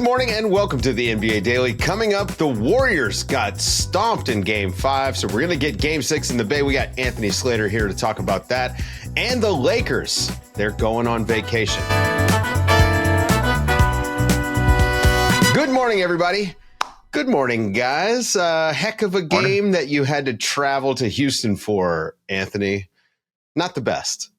Good morning and welcome to the NBA Daily. Coming up, the Warriors got stomped in Game 5, so we're going to get Game 6 in the Bay. We got Anthony Slater here to talk about that. And the Lakers, they're going on vacation. Good morning, everybody. Good morning, guys. Heck of a game that you had to travel to Houston for, Anthony. Not the best.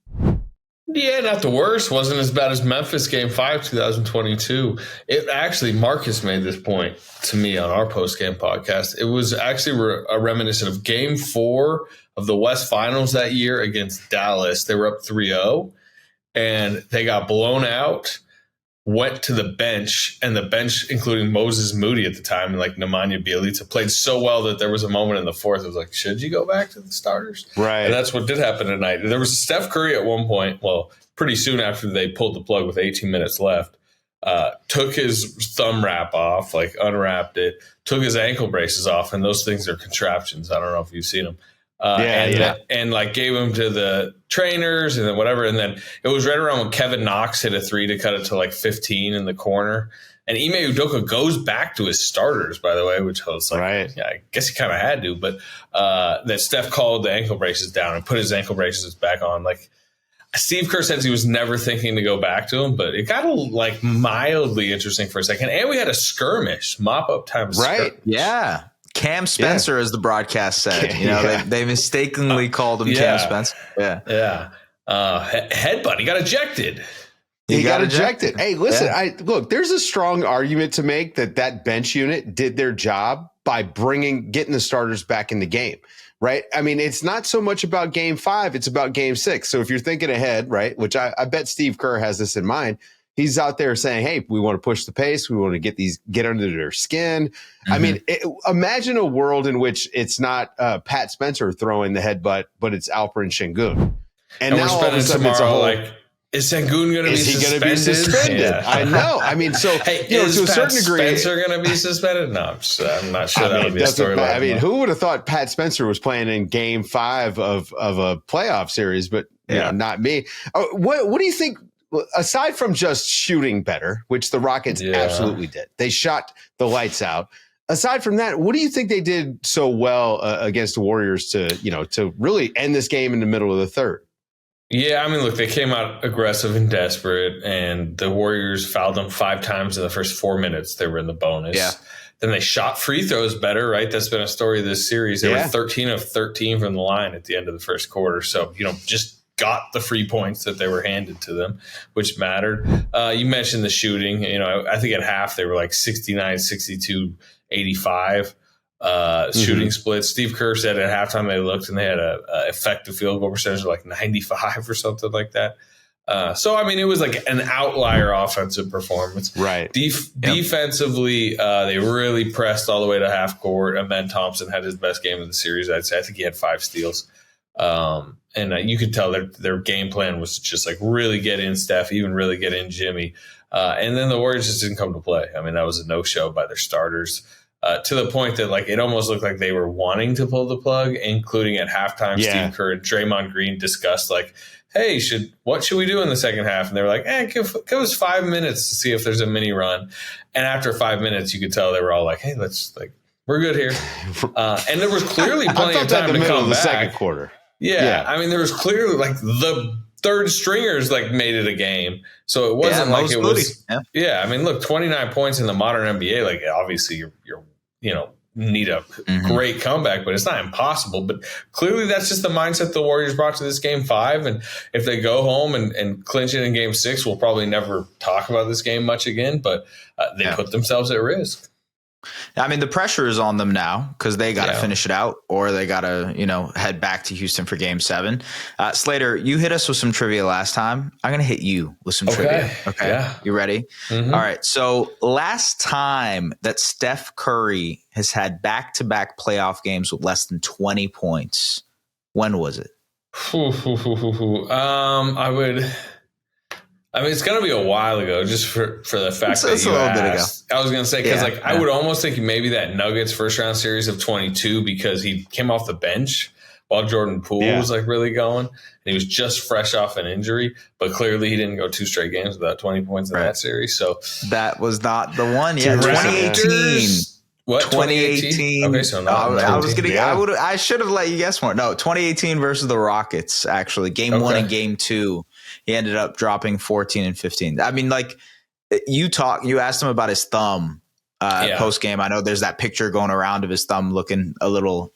Yeah, not the worst. Wasn't as bad as Memphis Game 5, 2022. It actually, Marcus made this point to me on our post-game podcast. It was actually a reminiscent of Game 4 of the West Finals that year against Dallas. They were up 3-0, and they got blown out, went to the bench, and the bench, including Moses Moody at the time, and like Nemanja Bjelica, played so well that there was a moment in the fourth. It was like, should you go back to the starters? Right. And that's what did happen tonight. There was Steph Curry at one point, well, pretty soon after they pulled the plug with 18 minutes left, took his thumb wrap off, like unwrapped it, took his ankle braces off, and those things are contraptions. I don't know if you've seen them. And like gave him to the trainers and then whatever. And then it was right around when Kevin Knox hit a three to cut it to like 15 in the corner. And Ime Udoka goes back to his starters, by the way, which I was like, right. Yeah, I guess he kind of had to. But that Steph called the ankle braces down and put his ankle braces back on. Like Steve Kerr says he was never thinking to go back to him, but it got like mildly interesting for a second. And we had a skirmish, mop-up time. Right, skirmish. Yeah. Cam Spencer, as the broadcast said. You know, they mistakenly called him Cam Spencer. Yeah. Headbutt. He got ejected. He got ejected. Hey, listen, look, there's a strong argument to make that bench unit did their job by getting the starters back in the game, right? I mean, it's not so much about Game 5, it's about Game 6. So if you're thinking ahead, right, which I bet Steve Kerr has this in mind, he's out there saying, hey, we want to push the pace. We want to get under their skin. Mm-hmm. I mean, imagine a world in which it's not Pat Spencer throwing the headbutt, but it's Alperen Sengun. And now all of a sudden it's a whole like, is Sengun going to be suspended? Is he going to be suspended? Yeah. I know. I mean, so hey, to a certain degree, Spencer going to be suspended? No, I'm not sure that would be a storyline. I mean, who would have thought Pat Spencer was playing in Game 5 of a playoff series? But you know, not me. What do you think? Aside from just shooting better, which the Rockets absolutely did, they shot the lights out. Aside from that, what do you think they did so well against the Warriors to really end this game in the middle of the third? Yeah, I mean, look, they came out aggressive and desperate, and the Warriors fouled them 5 times in the first 4 minutes. They were in the bonus. Yeah. Then they shot free throws better, right? That's been a story of this series. They were 13 of 13 from the line at the end of the first quarter. So, just got the free points that they were handed to them, which mattered. You mentioned the shooting. I think at half they were like 69, 62, 85 shooting splits. Steve Kerr said at halftime they looked and they had a effective field goal percentage of like 95 or something like that. So, I mean, it was like an outlier offensive performance. Right. Defensively, they really pressed all the way to half court. Amen Thompson had his best game of the series, I'd say. I think he had 5 steals. And you could tell their game plan was to just like really get in Steph, even really get in Jimmy. And then the Warriors just didn't come to play. I mean, that was a no-show by their starters to the point that like it almost looked like they were wanting to pull the plug, including at halftime, Steve Kerr and Draymond Green discussed like, hey, what should we do in the second half? And they were like, give us 5 minutes to see if there's a mini run. And after 5 minutes, you could tell they were all like, hey, we're good here. And there was clearly plenty of time to come back. Second quarter. Yeah, I mean, there was clearly like the third stringers like made it a game, so it wasn't like it was. Yeah, I mean, look, 29 points in the modern NBA. Like, obviously, you're need a great comeback, but it's not impossible. But clearly, that's just the mindset the Warriors brought to this Game 5. And if they go home and clinch it in Game 6, we'll probably never talk about this game much again. But they put themselves at risk. I mean, the pressure is on them now because they got to finish it out or they got to, head back to Houston for Game 7. Slater, you hit us with some trivia last time. I'm going to hit you with some trivia. Okay. Yeah. You ready? Mm-hmm. All right. So last time that Steph Curry has had back-to-back playoff games with less than 20 points, when was it? I mean, it's going to be a while ago, just for the fact that you asked. I was going to say, because I would almost think maybe that Nuggets first round series of 22, because he came off the bench while Jordan Poole was like really going. And he was just fresh off an injury, but clearly he didn't go 2 straight games without 20 points in that series. So that was not the one. Yeah, 2018. What, 2018? Okay, so not I should have let you guess more. No, 2018 versus the Rockets, actually. Game 1 and game 2. He ended up dropping 14 and 15. I mean, like, you asked him about his thumb post game. I know there's that picture going around of his thumb looking a little,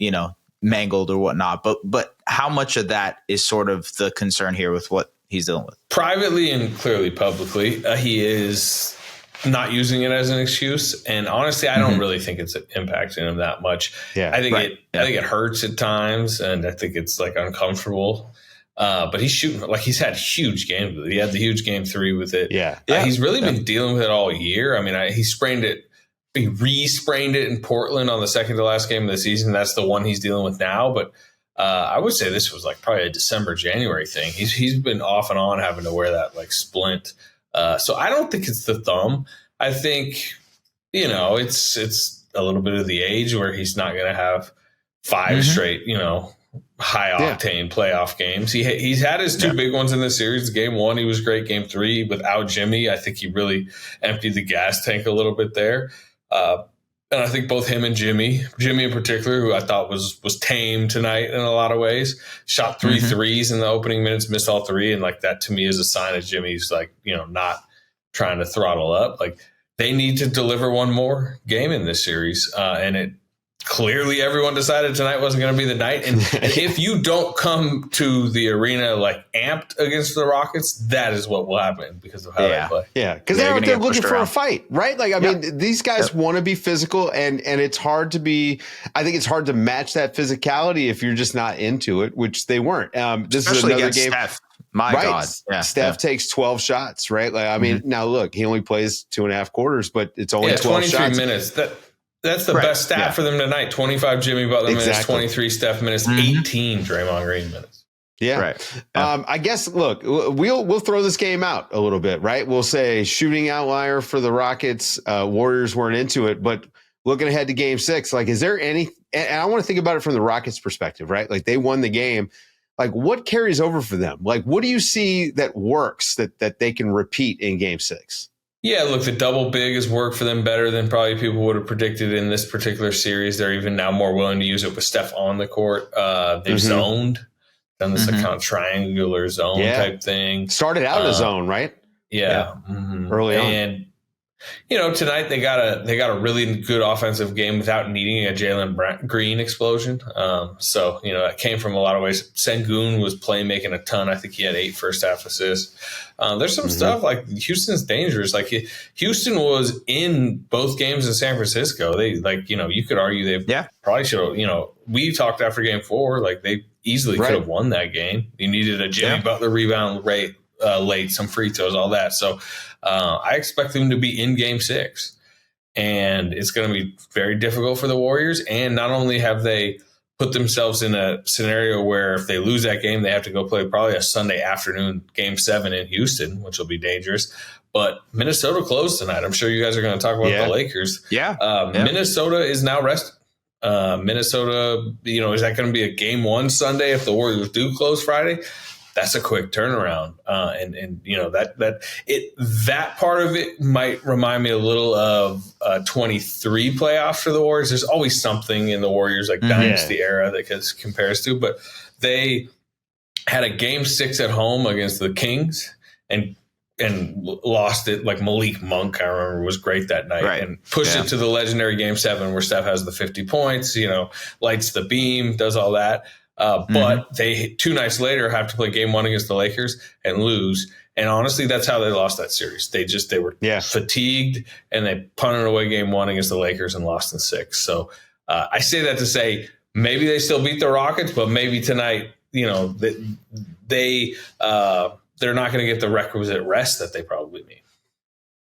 mangled or whatnot. But how much of that is sort of the concern here with what he's dealing with? Privately and clearly publicly, he is not using it as an excuse. And honestly, I don't really think it's impacting him that much. Yeah, I think it hurts at times, and I think it's like uncomfortable. But he's shooting, like, he's had huge games with it. He had the huge game 3 with it. He's really been dealing with it all year. I mean, he re-sprained it in Portland on the second to last game of the season. That's the one he's dealing with now. But I would say this was like probably a December, January thing. He's been off and on having to wear that like splint. So I don't think it's the thumb. I think, it's a little bit of the age where he's not going to have 5 straight, high octane playoff games. He's had his 2 big ones in this series. Game 1, he was great. Game 3 without Jimmy, I think he really emptied the gas tank a little bit there. And I think both him and Jimmy in particular, who I thought was tame tonight in a lot of ways, shot 3 threes in the opening minutes, missed all 3. And like that to me is a sign of Jimmy's like, not trying to throttle up. Like they need to deliver one more game in this series. And it clearly everyone decided tonight wasn't going to be the night. And if you don't come to the arena like amped against the Rockets, that is what will happen because of how they play. Yeah, because they're looking for a fight, right? Like, I mean, these guys want to be physical, and it's hard to be – I think it's hard to match that physicality if you're just not into it, which they weren't. This Especially is another game. Steph. My God. Yeah, Steph takes 12 shots, right? Like, I mean, now look, he only plays 2.5 quarters, but it's only 12 shots. 23 minutes. That's the best stat for them tonight. 25 Jimmy Butler minutes, 23 Steph minutes, 18 Draymond Green minutes. Yeah. Right. I guess, look, we'll throw this game out a little bit, right? We'll say shooting outlier for the Rockets. Warriors weren't into it, but looking ahead to game 6, like, is there any, and I want to think about it from the Rockets perspective, right? Like they won the game. Like what carries over for them? Like, what do you see that works that they can repeat in game 6? Yeah, look, the double big has worked for them better than probably people would have predicted in this particular series. They're even now more willing to use it with Steph on the court. They've zoned, done this kind of triangular zone type thing. Started out a zone, right? Yeah. Early on. And, tonight they got a really good offensive game without needing a Jalen Green explosion. So, it came from a lot of ways. Sengun was playmaking a ton. I think he had 8 first half assists. There's some stuff like Houston's dangerous. Like Houston was in both games in San Francisco. They you could argue they probably should have, we talked after game 4, like they easily could have won that game. You needed a Jimmy Butler rebound late, some free throws, all that. So I expect them to be in game 6, and it's going to be very difficult for the Warriors. And not only have they put themselves in a scenario where if they lose that game, they have to go play probably a Sunday afternoon game 7 in Houston, which will be dangerous. But Minnesota closed tonight. I'm sure you guys are going to talk about the Lakers. Minnesota is now rested. Minnesota, is that going to be a game 1 Sunday if the Warriors do close Friday? That's a quick turnaround. And that part of it might remind me a little of 23 playoffs for the Warriors. There's always something in the Warriors like dynasty era that compares to, but they had a game 6 at home against the Kings and lost it. Like Malik Monk, I remember, was great that night and pushed it to the legendary game 7 where Steph has the 50 points, lights the beam, does all that. But they 2 nights later have to play game 1 against the Lakers and lose. And honestly, that's how they lost that series. They were fatigued, and they punted away game 1 against the Lakers and lost in 6. So I say that to say maybe they still beat the Rockets, but maybe tonight, they're not going to get the requisite rest that they probably need.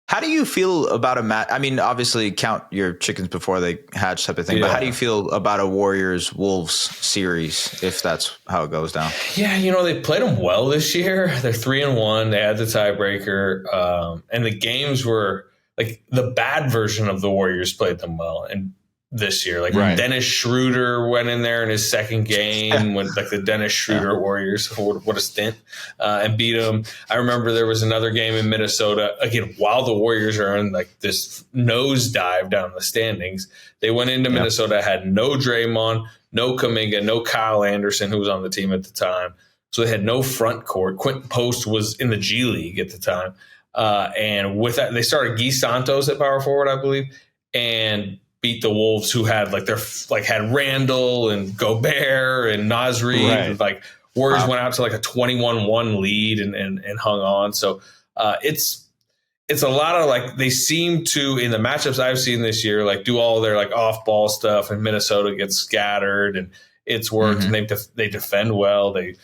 How do you feel about a match? I mean, obviously count your chickens before they hatch type of thing, but how do you feel about a Warriors-Wolves series if that's how it goes down? Yeah, they played them well this year. They're 3-1. They had the tiebreaker. And the games were like the bad version of the Warriors played them well. And this year. Like Dennis Schroeder went in there in his second game when like the Dennis Schroeder Warriors, what a stint, and beat them. I remember there was another game in Minnesota again while the Warriors are in like this nosedive down the standings. They went into Minnesota, had no Draymond, no Kuminga, no Kyle Anderson, who was on the team at the time. So they had no front court. Quentin Post was in the G League at the time. And with that, they started Guy Santos at power forward, I believe, and beat the Wolves, who had had Randle and Gobert and Nasri. And, like Warriors went out to like a 21-1 lead and hung on. So it's a lot of like they seem to in the matchups I've seen this year like do all their like off ball stuff, and Minnesota gets scattered and it's worked, and they defend well. They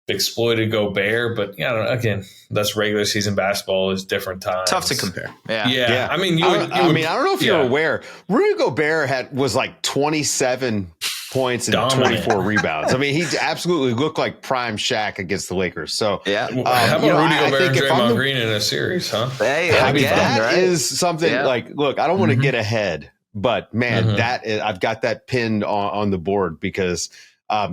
exploited Gobert, but again, that's regular season basketball is different times. Tough to compare. Yeah. I mean, I don't know if you're aware. Rudy Gobert was like 27 points and dominant. 24 rebounds. I mean, he absolutely looked like prime Shaq against the Lakers. So how about Rudy Gobert and Draymond Green in a series, huh? That is something like. Look, I don't want to get ahead, but man, I've got that pinned on the board because.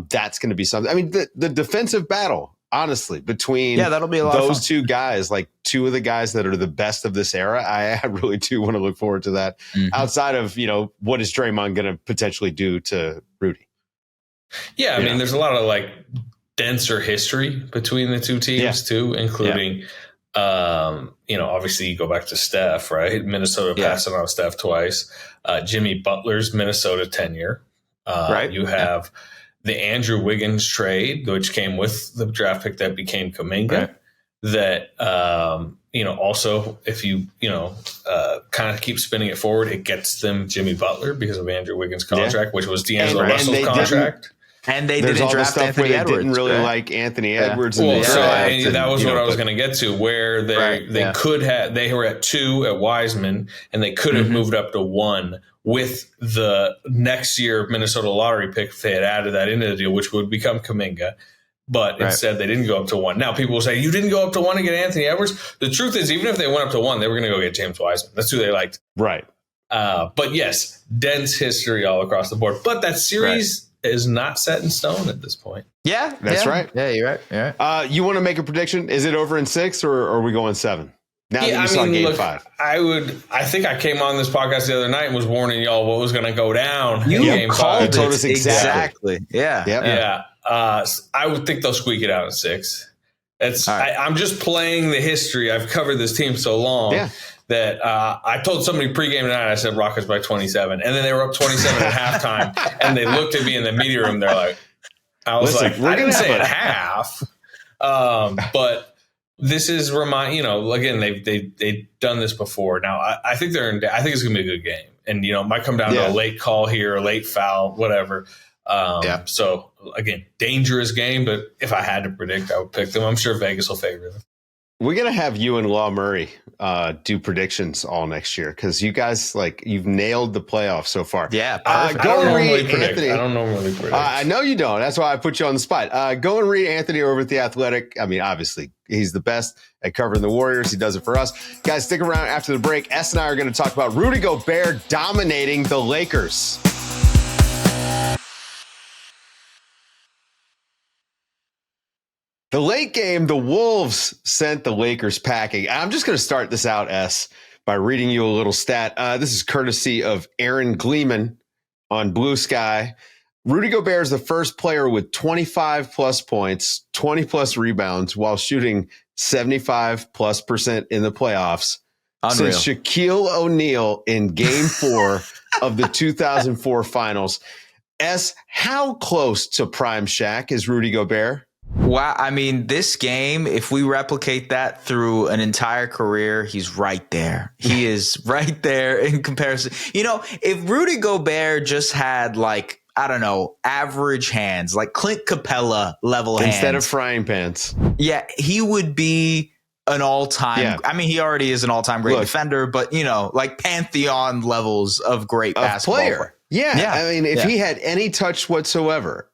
That's going to be something. I mean, the defensive battle, honestly, between that'll be a lot of those fun. two guys, like two of the guys that are the best of this era. I really do want to look forward to that. Outside of what is Draymond going to potentially do to Rudy? Yeah, I mean, there's a lot of like denser history between the two teams too, including. Obviously you go back to Steph, right? Minnesota passing on Steph twice. Jimmy Butler's Minnesota tenure. You have. The Andrew Wiggins trade, which came with the draft pick that became Kuminga, that, also if you, kind of keep spinning it forward, it gets them Jimmy Butler because of Andrew Wiggins' contract, which was D'Angelo Russell's contract. And they didn't draft Anthony Edwards. Didn't really like Anthony Edwards. Well, that was what I was going to get to, where they could have, they were at 2 at Wiseman, and they could have moved up to 1 with the next year Minnesota lottery pick if they had added that into the deal, which would become Kuminga. But instead, they didn't go up to 1. Now, people will say, you didn't go up to 1 to get Anthony Edwards. The truth is, even if they went up to 1, they were going to go get James Wiseman. That's who they liked. Right. But yes, dense history all across the board. But that series is not set in stone at this point. Yeah. That's right. Yeah, you're right. You want to make a prediction? Is it over in 6 or are we going 7? Now that you saw game 5. I think I came on this podcast the other night and was warning y'all what was going to go down in game 5. You told us exactly. Yeah. I would think they'll squeak it out at 6. I'm just playing the history. I've covered this team so long that I told somebody pregame tonight, I said Rockets by 27. And then they were up 27 at halftime. And they looked at me in the media room. They're like, I didn't say at half. But this is again, they've done this before. Now, I think I think it's going to be a good game. And, it might come down to a late call here, a late foul, whatever. So, again, dangerous game. But if I had to predict, I would pick them. I'm sure Vegas will favor them. We're going to have you and Law Murray do predictions all next year because you guys, you've nailed the playoffs so far. Yeah, perfect. Go and read Anthony. I don't normally predict. I know you don't. That's why I put you on the spot. Go and read Anthony over at The Athletic. I mean, obviously, he's the best at covering the Warriors. He does it for us. Guys, stick around after the break. S and I are going to talk about Rudy Gobert dominating the Lakers. The late game, the Wolves sent the Lakers packing. I'm just going to start this out, S, by reading you a little stat. This is courtesy of Aaron Gleeman on Blue Sky. Rudy Gobert is the first player with 25-plus points, 20-plus rebounds, while shooting 75-plus% in the playoffs. Unreal. Since Shaquille O'Neal in Game 4 of the 2004 Finals. S, how close to prime Shaq is Rudy Gobert? Wow. I mean, this game, if we replicate that through an entire career, he's right there. He is right there in comparison. If Rudy Gobert just had average hands, like Clint Capella level hands. Instead of frying pans. Yeah, he would be an all-time. Yeah. I mean, he already is an all-time great defender, but, like Pantheon levels of great basketball player. Yeah, I mean, if he had any touch whatsoever,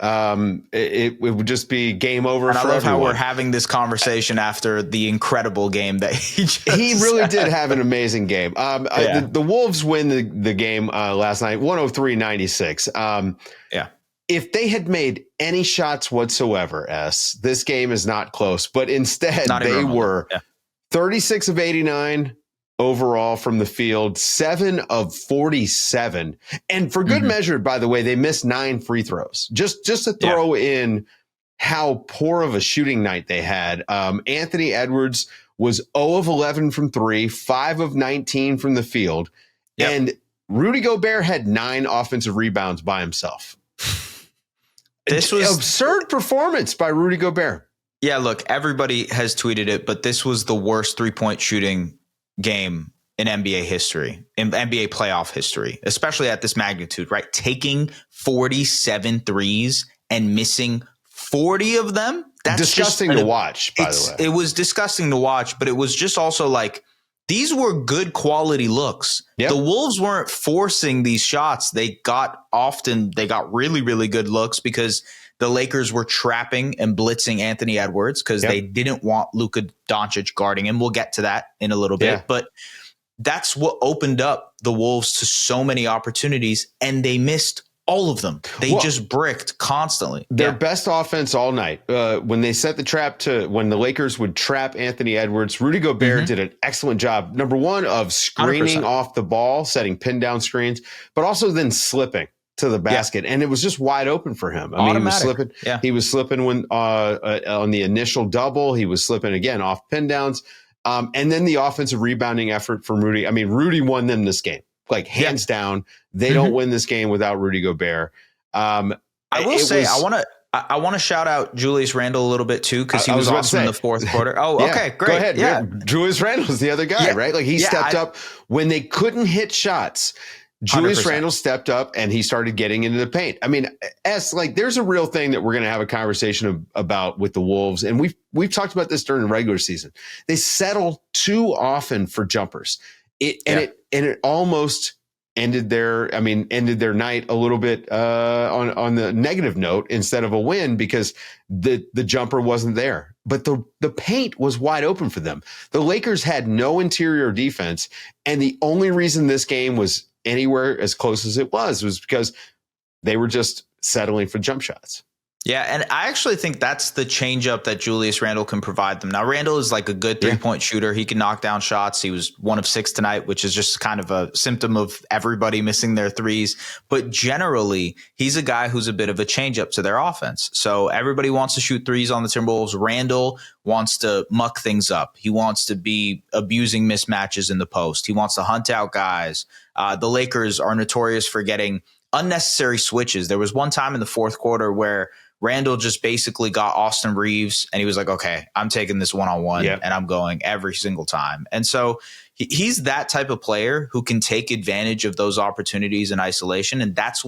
it would just be game over. And for I love everyone. how we're having this conversation after the incredible game that he really did have an amazing game. The Wolves win the game last night, 103-96. If they had made any shots whatsoever, this game is not close. But instead, they were 36 of 89. Overall from the field, 7 of 47. And for good measure, by the way, they missed 9 free throws. Just to throw in how poor of a shooting night they had. Anthony Edwards was 0 of 11 from 3, 5 of 19 from the field. And Rudy Gobert had 9 offensive rebounds by himself. This was absurd performance by Rudy Gobert. Yeah, look, everybody has tweeted it, but this was the worst 3-point shooting game in NBA history, in NBA playoff history, especially at this magnitude, right? Taking 47 threes and missing 40 of them. That's disgusting to watch, by the way. It was disgusting to watch, but it was just also like, these were good quality looks. Yep. The Wolves weren't forcing these shots. They got really, really good looks because the Lakers were trapping and blitzing Anthony Edwards because they didn't want Luka Doncic guarding him. We'll get to that in a little bit. But that's what opened up the Wolves to so many opportunities, and they missed all of them. They just bricked constantly. Their best offense all night. When they set the trap when the Lakers would trap Anthony Edwards, Rudy Gobert did an excellent job. Number one, of screening 100%. Off the ball, setting pin down screens, but also then slipping to the basket, and it was just wide open for him. I mean, he was slipping. Yeah. He was slipping when on the initial double. He was slipping again off pin downs, and then the offensive rebounding effort from Rudy. I mean, Rudy won them this game, like hands down. They don't win this game without Rudy Gobert. I will say, I want to shout out Julius Randle a little bit too, because he was awesome in the fourth quarter. Oh, okay, great. Go ahead. Yeah, Julius Randle's the other guy, right? Like he stepped up when they couldn't hit shots. Julius 100%. Randle stepped up and he started getting into the paint. I mean, there's a real thing that we're going to have a conversation about with the Wolves. And we've talked about this during the regular season. They settle too often for jumpers. It almost ended their night a little bit on the negative note instead of a win, because the jumper wasn't there. But the paint was wide open for them. The Lakers had no interior defense. And the only reason this game was anywhere as close as it was because they were just settling for jump shots. Yeah, and I actually think that's the changeup that Julius Randle can provide them. Now, Randle is like a good 3-point shooter. He can knock down shots. He was 1 of 6 tonight, which is just kind of a symptom of everybody missing their threes. But generally, he's a guy who's a bit of a changeup to their offense. So everybody wants to shoot threes on the Timberwolves. Randle wants to muck things up. He wants to be abusing mismatches in the post. He wants to hunt out guys. The Lakers are notorious for getting unnecessary switches. There was one time in the fourth quarter where Randle just basically got Austin Reeves and he was like, okay, I'm taking this one-on-one and I'm going every single time. And so he's that type of player who can take advantage of those opportunities in isolation. And that's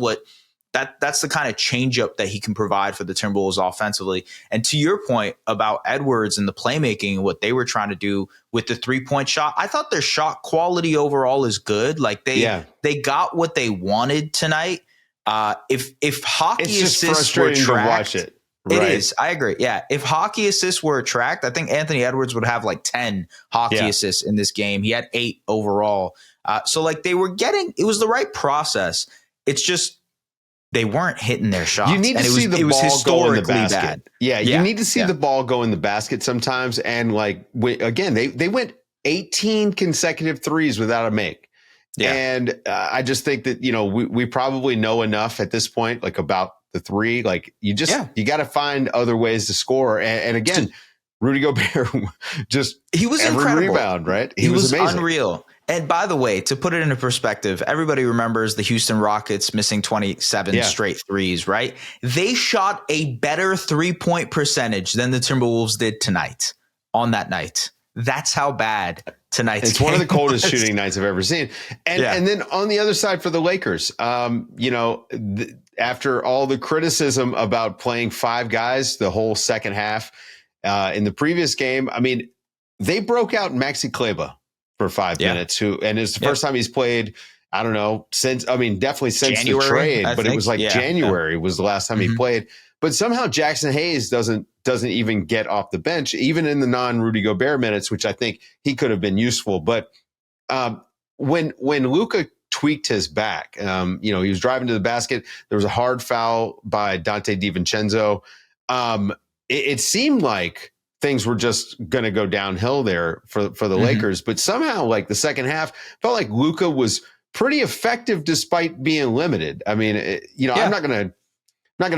that's the kind of changeup that he can provide for the Timberwolves offensively. And to your point about Edwards and the playmaking, what they were trying to do with the 3-point shot, I thought their shot quality overall is good. Like they got what they wanted tonight. If hockey assists were tracked, to watch it. Right. It is. I agree. Yeah. If hockey assists were tracked, I think Anthony Edwards would have like 10 hockey assists in this game. He had 8 overall. So like it was the right process. It's just they weren't hitting their shots. You need to see the ball go in the basket. Bad. Yeah. You need to see the ball go in the basket sometimes. And like, again, they went 18 consecutive threes without a make. Yeah. And I just think that, we probably know enough at this point, like about the 3, like you got to find other ways to score. And again, Rudy Gobert he was every incredible. Rebound, right? He was amazing. Unreal. And by the way, to put it into perspective, everybody remembers the Houston Rockets missing 27 straight threes, right? They shot a better 3-point percentage than the Timberwolves did tonight on that night. That's how bad tonight's It's one of the coldest shooting nights I've ever seen. And then on the other side for the Lakers, after all the criticism about playing 5 guys the whole second half in the previous game, I mean, they broke out Maxi Kleber for 5 minutes, and it's the first time he's played I don't know, definitely since January, the trade, I but think. it was like January was the last time he played. But somehow Jackson Hayes doesn't even get off the bench, even in the non-Rudy Gobert minutes, which I think he could have been useful. But when Luka tweaked his back, he was driving to the basket. There was a hard foul by Dante DiVincenzo. It seemed like things were just going to go downhill there for the Lakers. But somehow, like the second half, felt like Luka was pretty effective despite being limited. I mean, I'm not going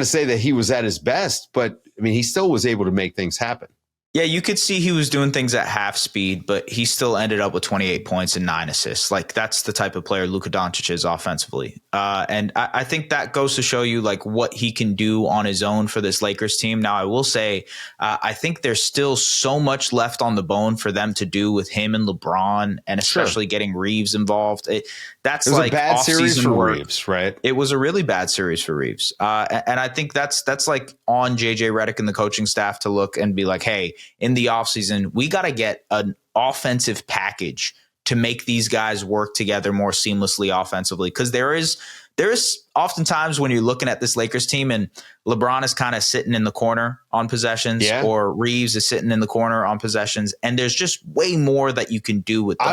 to say that he was at his best, but I mean, he still was able to make things happen. Yeah, you could see he was doing things at half speed, but he still ended up with 28 points and 9 assists. Like, that's the type of player Luka Doncic is offensively. And I think that goes to show you like what he can do on his own for this Lakers team. Now, I will say, I think there's still so much left on the bone for them to do with him and LeBron, and especially getting Reeves involved. It was like a bad series for work. Reeves, right? It was a really bad series for Reeves. And I think that's like on JJ Redick and the coaching staff to look and be like, hey, in the offseason, we got to get an offensive package to make these guys work together more seamlessly offensively. Because there is oftentimes when you're looking at this Lakers team and LeBron is kind of sitting in the corner on possessions, or Reeves is sitting in the corner on possessions, and there's just way more that you can do with them.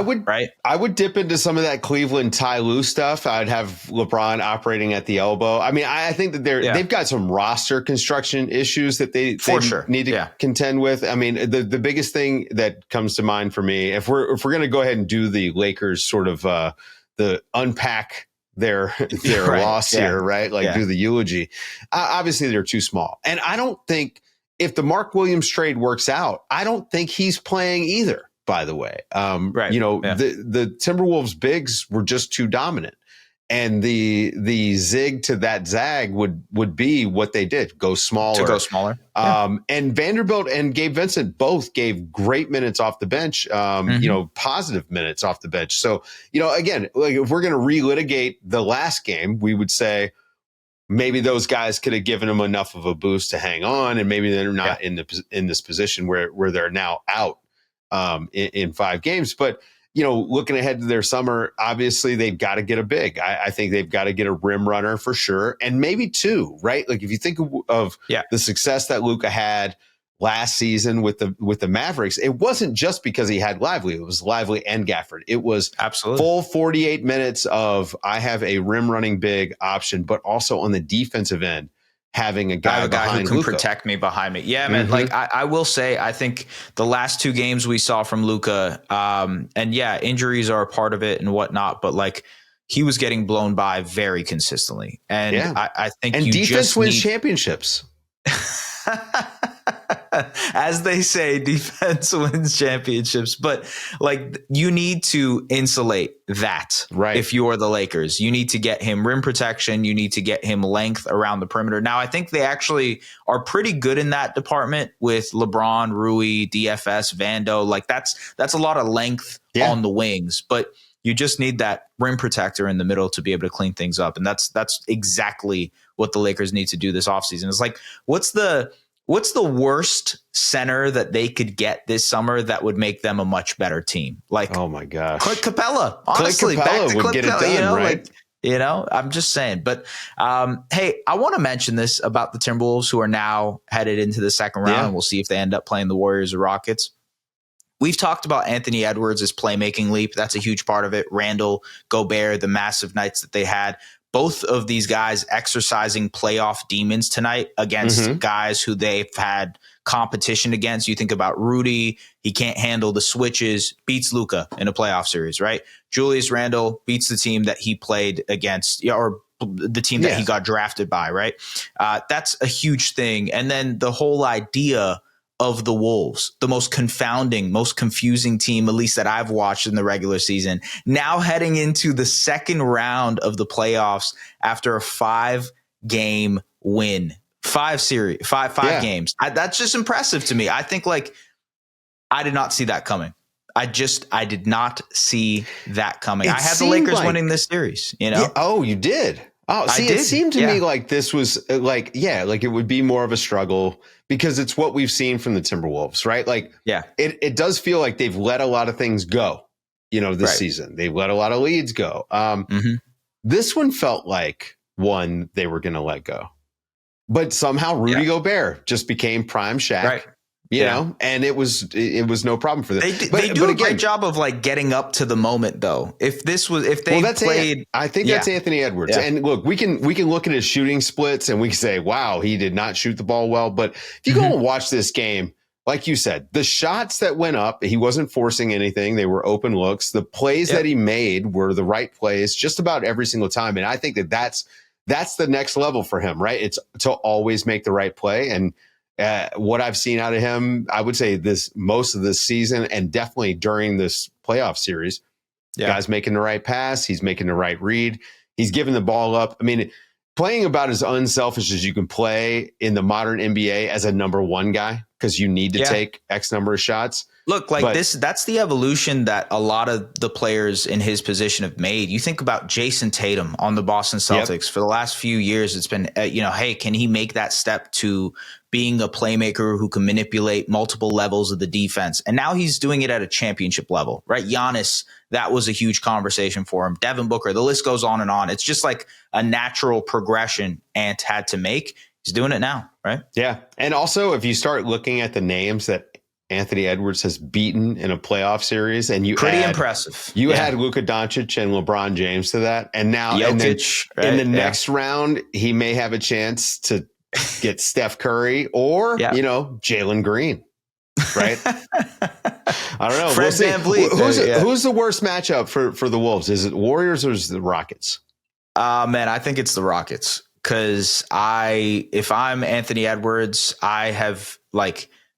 I would dip into some of that Cleveland Ty Lue stuff. I'd have LeBron operating at the elbow. I mean, I think that they've got some roster construction issues that they need to contend with. I mean, the biggest thing that comes to mind for me, if we're going to go ahead and do the Lakers sort of the unpack their loss here, right? Like do the eulogy. Obviously, they're too small. And I don't think if the Mark Williams trade works out, I don't think he's playing either, by the way. The Timberwolves bigs were just too dominant. And the zig to that zag would be what they did, go smaller. And Vanderbilt and Gabe Vincent both gave great minutes off the bench, positive minutes off the bench. So, again, like if we're going to relitigate the last game, we would say maybe those guys could have given them enough of a boost to hang on, and maybe they're not in this position where they're now out in 5 games. But looking ahead to their summer, obviously they've got to get a big. I think they've got to get a rim runner for sure, and maybe 2, right? Like if you think of the success that Luka had last season with the Mavericks, it wasn't just because he had Lively. It was Lively and Gafford. It was full 48 minutes of I have a rim running big option, but also on the defensive end, having a guy who can protect me behind me. Yeah, man. Like I will say, I think the last 2 games we saw from Luka, and injuries are a part of it and whatnot, but like he was getting blown by very consistently. And I think defense wins championships. As they say, defense wins championships, but like you need to insulate that. Right. If you're the Lakers, you need to get him rim protection. You need to get him length around the perimeter. Now, I think they actually are pretty good in that department with LeBron, Rui, DFS, Vando. Like that's a lot of length on the wings, but you just need that rim protector in the middle to be able to clean things up. And that's exactly what the Lakers need to do this offseason. It's like, what's the worst center that they could get this summer that would make them a much better team? Like, oh my gosh, Clint Capella. Honestly, Clint Capella would get it done, right? I'm just saying. But hey, I want to mention this about the Timberwolves, who are now headed into the second round. And we'll see if they end up playing the Warriors or Rockets. We've talked about Anthony Edwards' playmaking leap. That's a huge part of it. Randle, Gobert, the massive nights that they had. Both of these guys exercising playoff demons tonight against guys who they've had competition against. You think about Rudy, he can't handle the switches, beats Luka in a playoff series, right? Julius Randle beats the team that he played against, or the team that he got drafted by, right? That's a huge thing. And then the whole idea of the Wolves, the most confounding, most confusing team, at least that I've watched in the regular season, now heading into the second round of the playoffs after a 5-game win, 5 games. That's just impressive to me. I think I did not see that coming. I did not see that coming. I had the Lakers winning this series, Yeah, oh, you did. Oh, see, it seemed to me like this was like it would be more of a struggle because it's what we've seen from the Timberwolves, right? Like, it does feel like they've let a lot of things go this season. They let a lot of leads go. This one felt like one they were going to let go. But somehow Rudy Gobert just became prime Shaq. You know, and it was no problem for them. They do a great job of like getting up to the moment, though. If they played, I think that's Anthony Edwards. Yeah. And look, we can look at his shooting splits and we can say, wow, he did not shoot the ball well. But if you go and watch this game, like you said, the shots that went up, he wasn't forcing anything. They were open looks. The plays that he made were the right plays just about every single time. And I think that's the next level for him, right? It's to always make the right play. And what I've seen out of him, I would say most of this season and definitely during this playoff series, guy's making the right pass. He's making the right read. He's giving the ball up. I mean, playing about as unselfish as you can play in the modern NBA as a number one guy, because you need to take X number of shots. Look, that's the evolution that a lot of the players in his position have made. You think about Jason Tatum on the Boston Celtics for the last few years. It's been, hey, can he make that step to being a playmaker who can manipulate multiple levels of the defense? And now he's doing it at a championship level, right? Giannis, that was a huge conversation for him. Devin Booker, the list goes on and on. It's just like a natural progression Ant had to make. He's doing it now, right? Yeah. And also, if you start looking at the names that Anthony Edwards has beaten in a playoff series, and impressive. You add Luka Doncic and LeBron James to that, and now Jokic, in the next round, he may have a chance to get Steph Curry or Jalen Green, right? I don't know. Fred VanVleet. Who's the worst matchup for the Wolves? Is it Warriors or is it the Rockets? Man, I think it's the Rockets, because if I'm Anthony Edwards, I have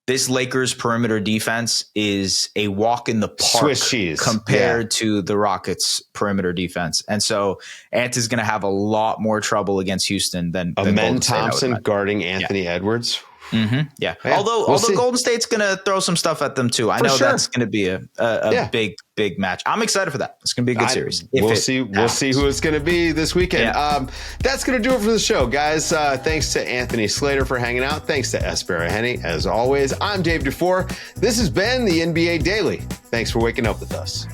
this Lakers perimeter defense is a walk in the park Swiss cheese compared to the Rockets perimeter defense. And so Ant is going to have a lot more trouble against Houston than Amen Thompson guarding Anthony Edwards. Yeah. Although Golden State's going to throw some stuff at them too. I know that's going to be a big match. I'm excited for that. It's going to be a good series. We'll see who it's going to be this weekend. Yeah. That's going to do it for the show, guys. Thanks to Anthony Slater for hanging out. Thanks to Es Baraheni. As always, I'm Dave DuFour. This has been the NBA Daily. Thanks for waking up with us.